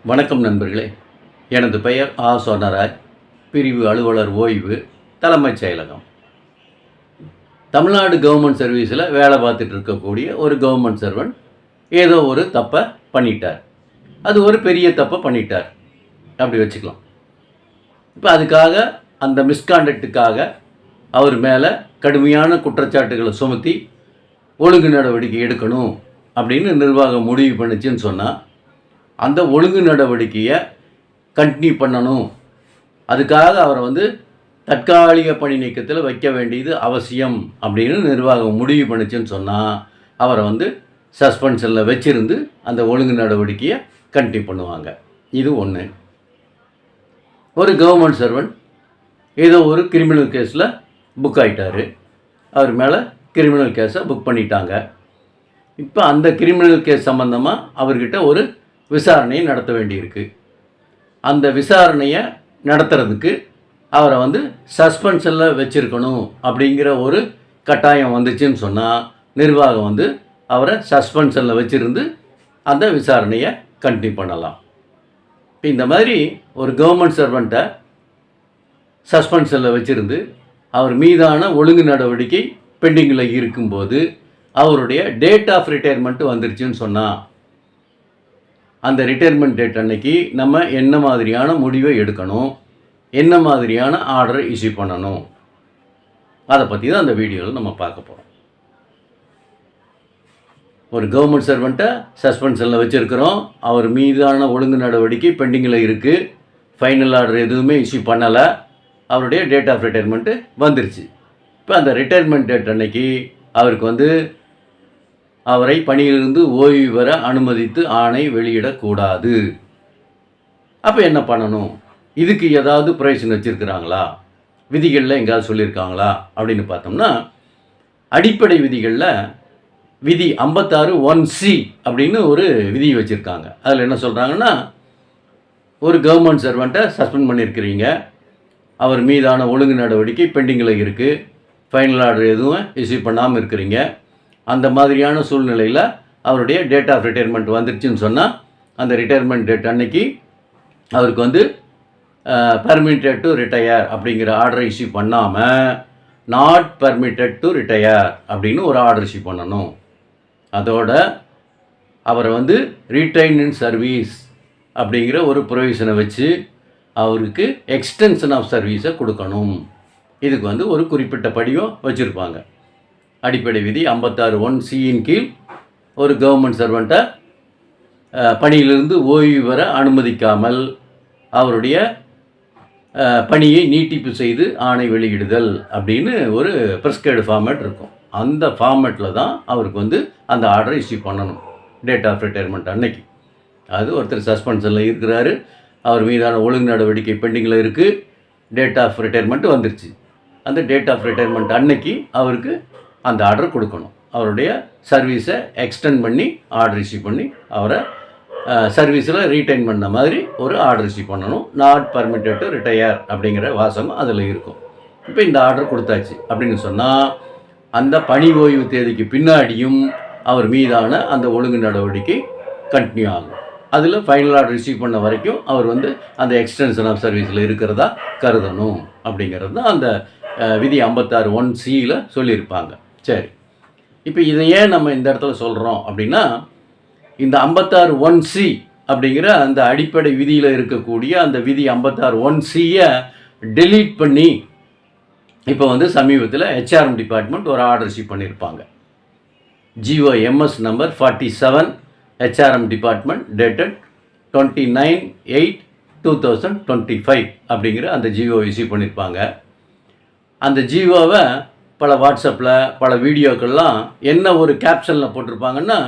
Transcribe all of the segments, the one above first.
வணக்கம் நண்பர்களே. எனது பெயர் ஆ. சொர்ணராஜ். பிரிவு அலுவலர் ஓய்வு, தலைமைச் செயலகம். தமிழ்நாடு கவர்மெண்ட் சர்வீஸில் வேலை பார்த்துட்டு இருக்கக்கூடிய ஒரு கவர்மெண்ட் சர்வன்ட் ஏதோ ஒரு தப்பை பண்ணிட்டார். அது ஒரு பெரிய தப்பை பண்ணிட்டார் அப்படி வச்சுக்கலாம். இப்போ அதுக்காக அந்த மிஸ்காண்டக்டுக்காக அவர் மேலே கடுமையான குற்றச்சாட்டுகளை சுமத்தி ஒழுங்கு நடவடிக்கை எடுக்கணும் அப்படின்னு நிர்வாகம் முடிவு பண்ணிச்சுன்னு சொன்னால், அந்த ஒழுங்கு நடவடிக்கையை கண்டினியூ பண்ணணும். அதுக்காக அவரை தற்காலிக பணி நீக்கத்தில் வைக்க வேண்டியது அவசியம் அப்படின்னு நிர்வாகம் முடிவு பண்ணிச்சுன்னு சொன்னால், அவரை சஸ்பென்ஷனில் வச்சிருந்து அந்த ஒழுங்கு நடவடிக்கையை கண்டினியூ பண்ணுவாங்க. இது ஒன்று. ஒரு கவர்மெண்ட் சர்வன்ட் ஏதோ ஒரு கிரிமினல் கேஸில் புக் ஆகிட்டார். அவர் மேலே கிரிமினல் கேஸை புக் பண்ணிட்டாங்க. இப்போ அந்த கிரிமினல் கேஸ் சம்மந்தமாக அவர்கிட்ட ஒரு விசாரணையை நடத்த வேண்டியிருக்கு. அந்த விசாரணையை நடத்துறதுக்கு அவரை சஸ்பென்ஷனில் வச்சுருக்கணும் அப்படிங்கிற ஒரு கட்டாயம் வந்துச்சுன்னு சொன்னால், நிர்வாகம் அவரை சஸ்பென்ஷனில் வச்சுருந்து அந்த விசாரணையை கண்டினியூ பண்ணலாம். இப்போ இந்த மாதிரி ஒரு கவர்மெண்ட் சர்வெண்ட்டை சஸ்பென்ஷனில் வச்சுருந்து அவர் மீதான ஒழுங்கு நடவடிக்கை பெண்டிங்கில் இருக்கும்போது அவருடைய டேட் ஆஃப் ரிட்டையர்மெண்ட்டு வந்துருச்சுன்னு சொன்னால், அந்த ரிட்டையர்மெண்ட் டேட் அன்னைக்கு நம்ம என்ன மாதிரியான முடிவை எடுக்கணும், என்ன மாதிரியான ஆர்டரை இஷ்யூ பண்ணணும், அதை பற்றி தான் அந்த வீடியோவில் நம்ம பார்க்க போகிறோம். ஒரு கவர்மெண்ட் சர்வெண்ட்டை சஸ்பென்ஷனில் வச்சுருக்கிறோம். அவர் மீதான ஒழுங்கு நடவடிக்கை பெண்டிங்கில் இருக்குது. ஃபைனல் ஆர்டர் எதுவுமே இஷ்யூ பண்ணலை. அவருடைய டேட் ஆஃப் ரிட்டையர்மெண்ட்டு வந்துருச்சு. இப்போ அந்த ரிட்டையர்மெண்ட் டேட் அன்னைக்கு அவருக்கு அவரை பணியிலிருந்து ஓய்வு பெற அனுமதித்து ஆணை வெளியிடக்கூடாது. அப்போ என்ன பண்ணணும்? இதுக்கு ஏதாவது ப்ரொவிஷன் வச்சுருக்கிறாங்களா, விதிகளில் எங்கேயாவது சொல்லியிருக்காங்களா அப்படின்னு பார்த்தோம்னா, அடிப்படை விதிகளில் விதி 56(1)C அப்படின்னு ஒரு விதி வச்சுருக்காங்க. அதில் என்ன சொல்கிறாங்கன்னா, ஒரு கவர்மெண்ட் சர்வெண்ட்டை சஸ்பெண்ட் பண்ணியிருக்கிறீங்க, அவர் மீதான ஒழுங்கு நடவடிக்கை பெண்டிங்கில் இருக்குது, ஃபைனல் ஆர்டர் எதுவும் இஷ்யூ பண்ணாமல் இருக்கிறீங்க. அந்த மாதிரியான சூழ்நிலையில் அவருடைய டேட் ஆஃப் ரிட்டையர்மெண்ட் வந்துருச்சுன்னு சொன்னால், அந்த ரிட்டையர்மெண்ட் டேட் அன்னைக்கு அவருக்கு பர்மிட்டட் டு ரிட்டையர் அப்படிங்கிற ஆர்டரை இஷ்யூ பண்ணாமல் நாட் பர்மிட்டட் டு ரிட்டையர் அப்படின்னு ஒரு ஆர்டர் இஷ்யூ பண்ணணும். அதோட அவரை ரீடைன் இன் சர்வீஸ் அப்படிங்கிற ஒரு ப்ரொவிஷனை வச்சு அவருக்கு எக்ஸ்டென்ஷன் ஆஃப் சர்வீஸை கொடுக்கணும். இதுக்கு ஒரு குறிப்பிட்ட படிவம் வச்சுருப்பாங்க. அடிப்படை விதி 56(1)C கீழ் ஒரு கவர்மெண்ட் சர்வெண்ட்டை பணியிலிருந்து ஓய்வு பெற அனுமதிக்காமல் அவருடைய பணியை நீட்டிப்பு செய்து ஆணை வெளியிடுதல் அப்படின்னு ஒரு ப்ரிஸ்கிரைப்டு ஃபார்மேட் இருக்கும். அந்த ஃபார்மேட்டில் தான் அவருக்கு அந்த ஆர்டரை இஷ்யூ பண்ணணும் டேட் ஆஃப் ரிட்டையர்மெண்ட் அன்னைக்கு. அது ஒருத்தர் சஸ்பென்ஷனில் இருக்கிறாரு, அவர் மீதான ஒழுங்கு நடவடிக்கை பெண்டிங்கில் இருக்குது, டேட் ஆஃப் ரிட்டையர்மெண்ட் வந்துருச்சு. அந்த டேட் ஆஃப் ரிட்டையர்மெண்ட் அன்னைக்கு அவருக்கு அந்த ஆர்டர் கொடுக்கணும். அவருடைய சர்வீஸை எக்ஸ்டெண்ட் பண்ணி ஆர்டர் இஷ்யூ பண்ணி அவரை சர்வீஸில் ரீடைன் பண்ண மாதிரி ஒரு ஆர்டர் இஷ்யூ பண்ணணும். நாட் பர்மிட்டட் டு ரிட்டையர் அப்படிங்கிற வாசகம் அதில் இருக்கும். இப்போ இந்த ஆர்டர் கொடுத்தாச்சு அப்படின்னு சொன்னால், அந்த பணி ஓய்வு தேதிக்கு பின்னாடியும் அவர் மீதான அந்த ஒழுங்கு நடவடிக்கை கண்டினியூ ஆகும். அதில் ஃபைனல் ஆர்டர் ரிசீவ் பண்ண வரைக்கும் அவர் அந்த எக்ஸ்டென்ஷன் ஆஃப் சர்வீஸில் இருக்கிறதா கருதணும் அப்படிங்கிறது தான் அந்த விதி 56(1)C சொல்லியிருப்பாங்க. சரி, இப்போ இதை ஏன் நம்ம இந்த இடத்துல சொல்கிறோம் அப்படின்னா, இந்த 56(1)C அப்படிங்கிற அந்த அடிப்படை விதியில் இருக்கக்கூடிய அந்த விதி 56(1)C டெலீட் பண்ணி இப்போ சமீபத்தில் HRM டிபார்ட்மெண்ட் ஒரு ஆர்டர் இஷ்யூ பண்ணியிருப்பாங்க. GOMS number 47 HRM department dated 29/8/2025 அப்படிங்கிற அந்த ஜிஓ இஷ்யூ பண்ணியிருப்பாங்க. அந்த ஜிஓவை பல வாட்ஸ்அப்பில் பல வீடியோக்கள்லாம் என்ன ஒரு கேப்ஷனில் போட்டிருப்பாங்கன்னா,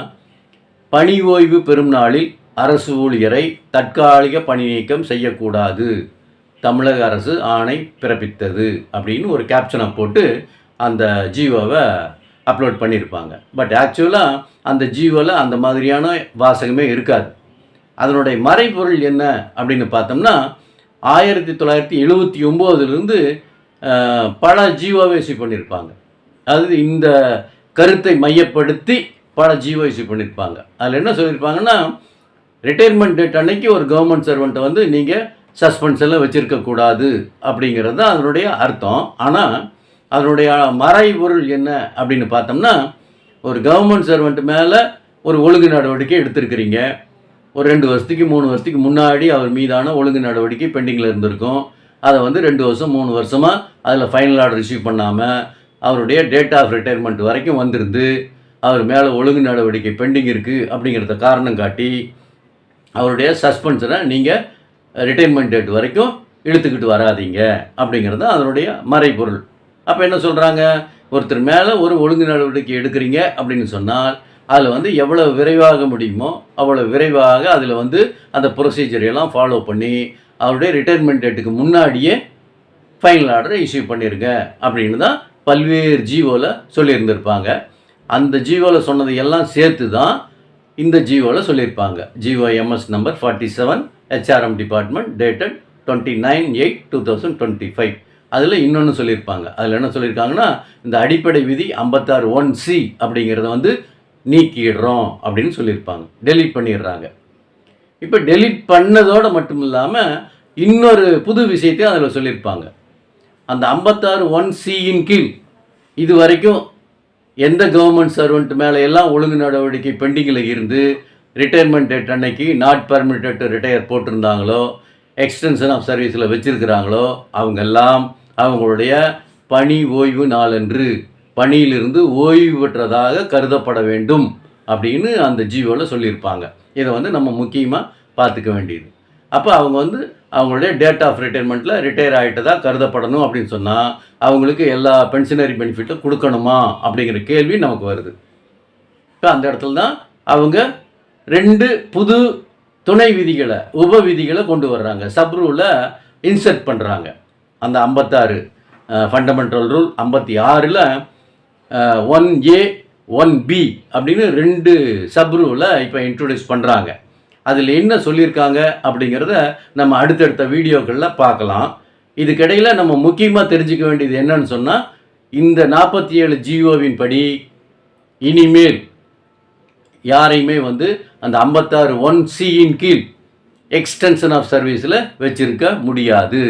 பணி ஓய்வு பெறும் நாளில் அரசு ஊழியரை தற்காலிக பணி நீக்கம் செய்யக்கூடாது, தமிழக அரசு ஆணை பிறப்பித்தது அப்படின்னு ஒரு கேப்ஷனை போட்டு அந்த ஜிஓவை அப்லோட் பண்ணியிருப்பாங்க. பட் ஆக்சுவலாக அந்த ஜிஓவில் அந்த மாதிரியான வாசகமே இருக்காது. அதனுடைய மறைபொருள் என்ன அப்படின்னு பார்த்தோம்னா, 1979 பல ஜிஓவை இஷ்யூ பண்ணியிருப்பாங்க. அதாவது இந்த கருத்தை மையப்படுத்தி பல ஜிஓ இஷ்யூ பண்ணியிருப்பாங்க. அதில் என்ன சொல்லியிருப்பாங்கன்னா, ரிட்டையர்மெண்ட் டேட் அன்னைக்கு ஒரு கவர்மெண்ட் சர்வெண்ட்டை வந்து நீங்கள் சஸ்பென்ஷனில் வச்சுருக்கக்கூடாது அப்படிங்கிறது தான் அதனுடைய அர்த்தம். ஆனால் அதனுடைய மறைபொருள் என்ன அப்படின்னு பார்த்தோம்னா, ஒரு கவர்மெண்ட் சர்வெண்ட் மேலே ஒரு ஒழுங்கு நடவடிக்கை எடுத்திருக்கிறீங்க. ஒரு 2 வருஷத்துக்கு 3 வருஷத்துக்கு முன்னாடி அவர் மீதான ஒழுங்கு நடவடிக்கை பெண்டிங்கில் இருந்திருக்கும். அதை வந்து 2 வருஷம் 3 வருஷமாக அதில் ஃபைனல் ஆர்டர் ரிசீவ் பண்ணாமல் அவருடைய டேட் ஆஃப் ரிட்டையர்மெண்ட் வரைக்கும் வந்திருந்து அவர் மேலே ஒழுங்கு நடவடிக்கை பெண்டிங் இருக்குது அப்படிங்கிறத காரணம் காட்டி அவருடைய சஸ்பென்ஷனை நீங்கள் ரிட்டைர்மெண்ட் டேட் வரைக்கும் இழுத்துக்கிட்டு வராதீங்க அப்படிங்கிறது தான் அதனுடைய மறைபொருள். அப்போ என்ன சொல்கிறாங்க, ஒருத்தர் மேலே ஒரு ஒழுங்கு நடவடிக்கை எடுக்கிறீங்க அப்படின்னு சொன்னால் அதில் வந்து எவ்வளோ விரைவாக முடியுமோ அவ்வளோ விரைவாக அதில் வந்து அந்த ப்ரொசீஜரையெல்லாம் ஃபாலோ பண்ணி அவருடைய ரிட்டைர்மெண்ட் டேட்டுக்கு முன்னாடியே ஃபைனல் ஆர்டரை இஷ்யூ பண்ணிடுங்க அப்படின்னு தான் பல்வேறு ஜிஓவில் சொல்லியிருந்திருப்பாங்க. அந்த ஜிஓவில் சொன்னதை எல்லாம் சேர்த்து தான் இந்த ஜிஓவில் சொல்லியிருப்பாங்க. GOMS number 47 HRM department dated 29/8/2025. அதில் இன்னொன்று சொல்லியிருப்பாங்க. அதில் என்ன சொல்லியிருக்காங்கன்னா, இந்த அடிப்படை விதி 56(1)C அப்படிங்கிறத வந்து நீக்கிடுறோம் அப்படின்னு சொல்லியிருப்பாங்க. டெலீட் பண்ணிடுறாங்க. இப்போ டெலீட் பண்ணதோடு மட்டும் இல்லாமல் இன்னொரு புது விஷயத்தையும் அதில் சொல்லியிருப்பாங்க. அந்த 56(1)Cயின் கீழ் இது வரைக்கும் எந்த கவர்மெண்ட் சர்வெண்ட் மேலே எல்லாம் ஒழுங்கு நடவடிக்கை பெண்டிங்கில் இருந்து ரிட்டையர்மெண்ட் டேட் அன்னைக்கு நாட் பர்மிட்டட் டு ரிட்டையர் போட்டிருந்தாங்களோ, எக்ஸ்டென்ஷன் ஆஃப் சர்வீஸில் வச்சுருக்கிறாங்களோ அவங்கெல்லாம் அவங்களுடைய பணி ஓய்வு நாளன்று பணியிலிருந்து ஓய்வு பெற்றதாக கருதப்பட வேண்டும் அப்படின்னு அந்த ஜிஓவில் சொல்லியிருப்பாங்க. இதை வந்து நம்ம முக்கியமாக பார்த்துக்க வேண்டியது. அப்போ அவங்க வந்து அவங்களுடைய டேட் ஆஃப் ரிட்டைர்மெண்ட்டில் ரிட்டையர் ஆகிட்டதாக கருதப்படணும் அப்படின்னு சொன்னால் அவங்களுக்கு எல்லா பென்ஷனரி பெனிஃபிட்டும் கொடுக்கணுமா அப்படிங்கிற கேள்வி நமக்கு வருது. இப்போ அந்த இடத்துல தான் அவங்க 2 புது துணை விதிகளை உப விதிகளை கொண்டு வர்றாங்க. சப் ரூலை இன்சர்ட் பண்ணுறாங்க. அந்த 56 ஃபண்டமெண்டல் ரூல் 56ல் 1A 1B அப்படின்னு 2 சப் ரூலை இப்போ இன்ட்ரொடியூஸ் பண்ணுறாங்க. அதில் என்ன சொல்லியிருக்காங்க அப்படிங்கிறத நம்ம அடுத்தடுத்த வீடியோக்களில் பார்க்கலாம். இதுக்கிடையில் நம்ம முக்கியமாக தெரிஞ்சுக்க வேண்டியது என்னன்னு சொன்னால், இந்த 47 ஜிஓவின் படி இனிமேல் யாரையுமே வந்து அந்த 56(1)Cயின் கீழ் எக்ஸ்டென்ஷன் ஆஃப் சர்வீஸில் வச்சிருக்க முடியாது.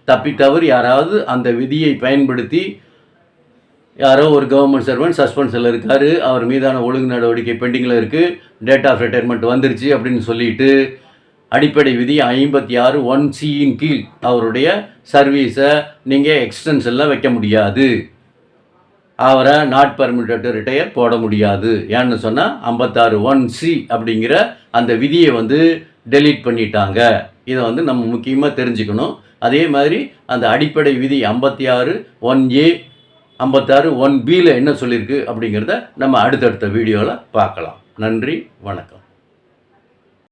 தப்பித்தவறு யாராவது அந்த விதியை பயன்படுத்தி யாரோ ஒரு கவர்மெண்ட் சர்வெண்ட் சஸ்பென்ஷனில் இருக்கார், அவர் மீதான ஒழுங்கு நடவடிக்கை பெண்டிங்கில் இருக்குது, டேட் ஆஃப் ரிட்டையர்மெண்ட் வந்துருச்சு அப்படின்னு சொல்லிட்டு அடிப்படை விதி 56(1)Cயின் கீழ் அவருடைய சர்வீஸை நீங்கள் எக்ஸ்டென்ஷனில் வைக்க முடியாது. அவரை நாட் பர்மிட்டட் ரிட்டையர் போட முடியாது. ஏன்னு சொன்னால் 56(1)C அப்படிங்கிற அந்த விதியை வந்து டெலீட் பண்ணிட்டாங்க. இதை வந்து நம்ம முக்கியமாக தெரிஞ்சுக்கணும். அதே மாதிரி அந்த அடிப்படை விதி 56(1)A 56(1)Bயில் என்ன சொல்லியிருக்கு அப்படிங்கிறத நம்ம அடுத்தடுத்த வீடியோவில் பார்க்கலாம். நன்றி, வணக்கம்.